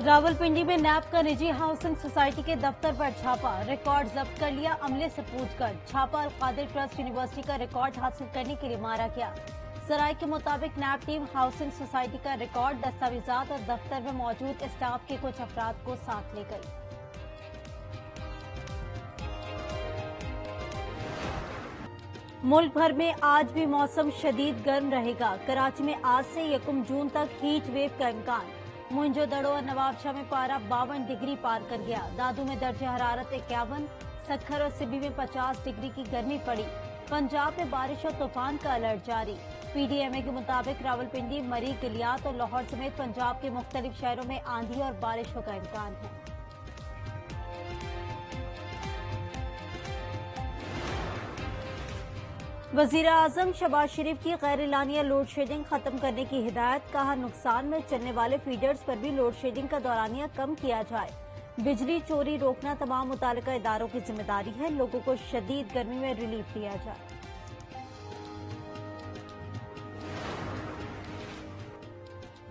रावलपिंडी में नैब का निजी हाउसिंग सोसाइटी के दफ्तर पर छापा, रिकॉर्ड जब्त कर लिया। अमले से पूछकर छापा अल कादिर ट्रस्ट यूनिवर्सिटी का रिकॉर्ड हासिल करने के लिए मारा गया। सराय के मुताबिक नैब टीम हाउसिंग सोसाइटी का रिकॉर्ड, दस्तावेजात और दफ्तर में मौजूद स्टाफ के कुछ अफराद को साथ ले गई। मुल्क भर में आज भी मौसम शदीद गर्म रहेगा। कराची में आज से 1 जून तक हीट वेव का इम्कान। मोइंजोदड़ो और नवाबशाह में पारा 52 डिग्री पार कर गया। दादू में दर्जे हरारत 51, सक्खर और सिबी में 50 डिग्री की गर्मी पड़ी। पंजाब में बारिश और तूफान का अलर्ट जारी। पीडीएमए के मुताबिक रावलपिंडी, मरी, गलियात और लाहौर समेत पंजाब के मुख्तलिफ शहरों में आंधी और बारिशों का इम्कान है। वज़ीर-ए-आज़म शहबाज शरीफ की गैर एलानिया लोड शेडिंग खत्म करने की हिदायत। कहा, नुकसान में चलने वाले फीडर्स पर भी लोड शेडिंग का दौरानिया कम किया जाए। बिजली चोरी रोकना तमाम मुतालिका इदारों की जिम्मेदारी है। लोगों को शदीद गर्मी में रिलीफ दिया जाए।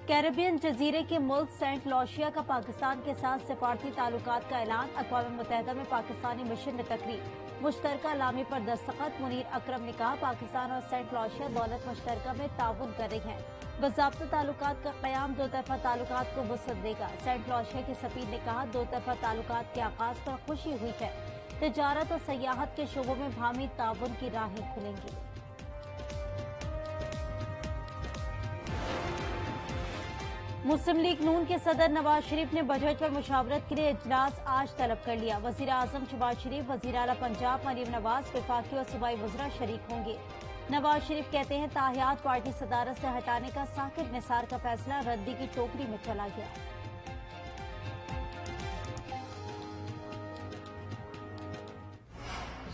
कैरेबियन जजीरे के मुल्क सेंट लूसिया का पाकिस्तान के साथ सिफारती ताल्लुकात का ऐलान। अक़वाम मुत्तहिदा में पाकिस्तानी मिशन में तकरीर, मुश्तरका लामी पर दस्तखत। मुनीर अकरम ने कहा, पाकिस्तान और सेंट लूसिया दौलत मुश्तरका में ताउन कर रही हैं। बाज़ाब्ता ताल्लुकात का क़याम दो तरफ़ा ताल्लुकात को वुसअत देगा। सेंट लूसिया के सफ़ीर ने कहा, दो तरफ़ा ताल्लुकात के आगाज़ पर खुशी हुई है। तिजारत और सयाहत के शोबों में भामी ताउन की राहें खुलेंगी। मुस्लिम लीग नून के सदर नवाज शरीफ ने बजट पर मुशावरत के लिए इजलास आज तलब कर लिया। वज़ीर-ए-आज़म शहबाज शरीफ, वज़ीर आला पंजाब मरीम नवाज, वफाकी और सूबाई वज़रा शरीक होंगे। नवाज शरीफ कहते हैं, ताहियात पार्टी सदारत से हटाने का साकिब निसार का फैसला रद्दी की टोकरी में चला गया।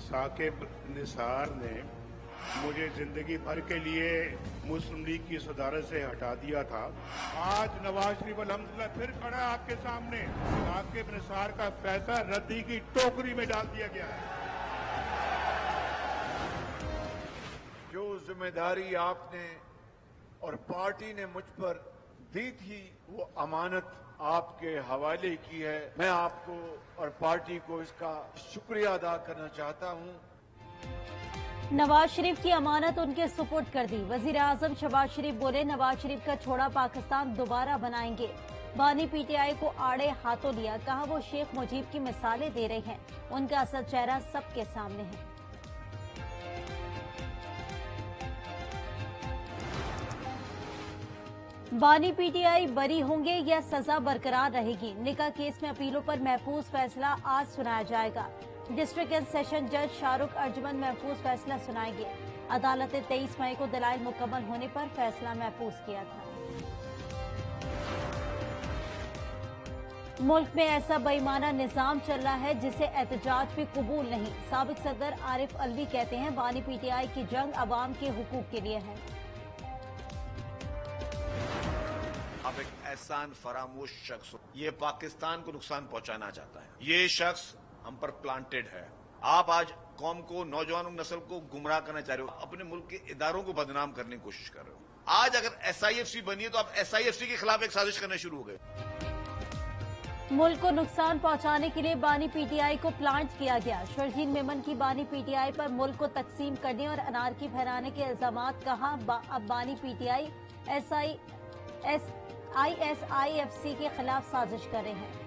साकिब निसार ने मुझे जिंदगी भर के लिए मुस्लिम लीग की सदारत से हटा दिया था। आज नवाज शरीफ अल्हम्दुलिल्लाह फिर खड़ा है आपके सामने। साकिब निसार का फैसला रद्दी की टोकरी में डाल दिया गया है। जो जिम्मेदारी आपने और पार्टी ने मुझ पर दी थी, वो अमानत आपके हवाले की है। मैं आपको और पार्टी को इसका शुक्रिया अदा करना चाहता हूं। नवाज शरीफ की अमानत उनके सुपुर्द कर दी। वज़ीर-ए-आज़म शहबाज शरीफ बोले, नवाज शरीफ का छोड़ा पाकिस्तान दोबारा बनाएंगे। बानी पीटीआई को आड़े हाथों लिया। कहा, वो शेख मुजीब की मिसालें दे रहे हैं। उनका असल चेहरा सबके सामने है। बानी पीटीआई बरी होंगे या सजा बरकरार रहेगी? निकाह केस में अपीलों पर महफूज फैसला आज सुनाया जाएगा। डिस्ट्रिक्ट एंड सेशन जज शाहरुख अर्जुमन महफूज फैसला सुनाएंगे। अदालत ने 23 मई को दलाइल मुकम्मल होने पर फैसला महफूज किया था। मुल्क में ऐसा बेईमाना निजाम चल रहा है जिसे एहतजाज भी कबूल नहीं। साबिक सदर आरिफ अलवी कहते हैं, बानी पीटीआई की जंग अवाम के हुकूक के लिए है। आप एक एहसान फरामोश शख्स हो। ये पाकिस्तान को नुकसान पहुंचाना चाहता है। ये शख्स हम पर प्लांटेड है। आप आज कौम को, नौजवानों नस्ल को गुमराह करना चाह रहे हो। अपने मुल्क के इदारों को बदनाम करने की कोशिश कर रहे हो। आज अगर SIFC बनी है तो आप SIFC के खिलाफ एक साजिश करना शुरू हो गए। मुल्क को नुकसान पहुंचाने के लिए बानी पीटीआई को प्लांट किया गया। शर्जीन मेमन की बानी पीटीआई पर मुल्क को तकसीम करने और अनारकी फैलाने के इल्जामात। कहा, अब बानी पीटीआई ISIFC के खिलाफ साजिश कर रहे हैं।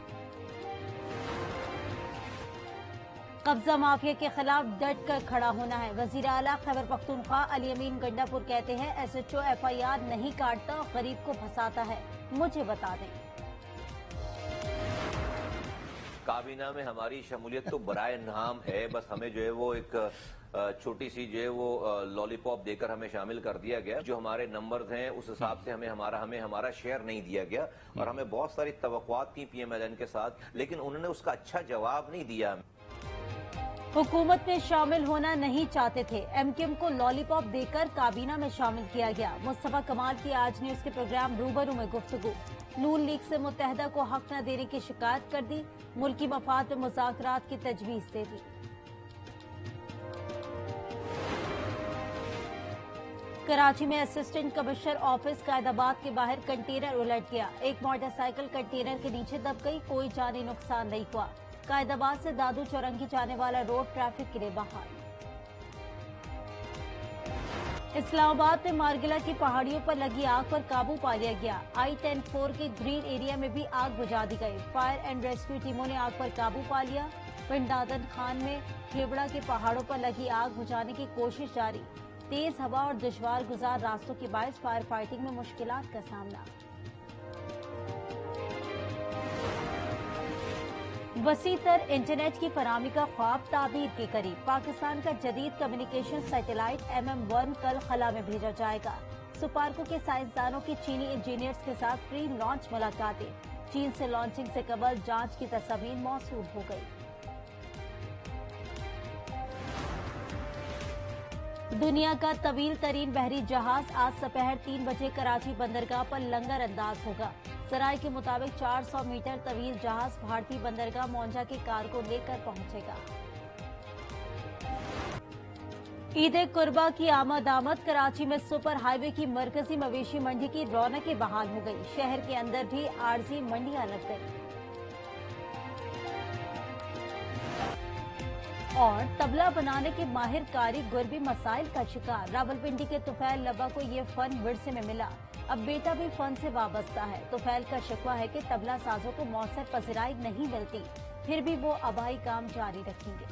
कब्जा माफिया के खिलाफ डट कर खड़ा होना है। वजीर आला खैबर पख्तूनख्वा अली अमीन गंडापुर कहते हैं, SHO FIR नहीं काटता और गरीब को फंसाता है। मुझे बता दें, काबीना में हमारी शमूलियत तो बराए नाम है। बस हमें जो है वो एक छोटी सी जो है वो लॉलीपॉप देकर हमें शामिल कर दिया गया। जो हमारे नंबर्स हैं उस हिसाब से हमें हमारा शेयर नहीं दिया गया और हमें बहुत सारी तवक्कुआत थी PMLN के साथ, लेकिन उन्होंने उसका अच्छा जवाब नहीं दिया। हुकूमत में शामिल होना नहीं चाहते थे। MKM को लॉलीपॉप देकर काबीना में शामिल किया गया। मुस्तफा कमाल की आज न्यूज के प्रोग्राम रूबरू में गुफ्तगू। नून लीग से मुत्तहदा को हक न देने की शिकायत कर दी। मुल्की मफाद में मुज़ाकरात की तजवीज दे दी। कराची में असिस्टेंट कमिश्नर ऑफिस कायदाबाद के बाहर कंटेनर उलट गया। एक मोटरसाइकिल कंटेनर के नीचे दब गई, कोई जानी नुकसान नहीं हुआ। कायदाबाद से दादू चौरंगी जाने वाला रोड ट्रैफिक के लिए बहाल। इस्लामाबाद में मारगिला की पहाड़ियों पर लगी आग पर काबू पा लिया गया। I-10-4 के ग्रीन एरिया में भी आग बुझा दी गई। फायर एंड रेस्क्यू टीमों ने आग पर काबू पा लिया। पिंडादन खान में खेवड़ा के पहाड़ों पर लगी आग बुझाने की कोशिश जारी। तेज हवा और दुश्वार गुजार रास्तों के बायस फायर फाइटिंग में मुश्किलात का सामना। वसीतर इंटरनेट की फराहमी का ख्वाब ताबीर के करीब। पाकिस्तान का जदीद कम्युनिकेशन सैटेलाइट MM-1 कल खला में भेजा जाएगा। सुपार्को के साइंसदानों की चीनी इंजीनियर्स के साथ प्री लॉन्च मुलाकातें। चीन से लॉन्चिंग से कबल जांच की तस्वीर मौसूल हो गई। दुनिया का तवील तरीन बहरी जहाज आज दोपहर 3 बजे कराची बंदरगाह पर लंगर अंदाज होगा। सराय के मुताबिक 400 मीटर तवील जहाज भारतीय बंदरगाह मौंजा के कार्गो लेकर पहुंचेगा। ईद कुर्बा की आमद कराची में सुपर हाईवे की मरकजी मवेशी मंडी की रौनकें बहाल हो गई। शहर के अंदर भी आरजी मंडियां लग गई। और तबला बनाने के माहिर कारीगर भी मसाइल का शिकार। रावलपिंडी के तुफैल लबा को ये फन विरसे में मिला। अब बेटा भी फन से वाबस्ता है। तुफैल का शिकवा है कि तबला साजों को मौसर पजराई नहीं मिलती, फिर भी वो आबाई काम जारी रखेंगे।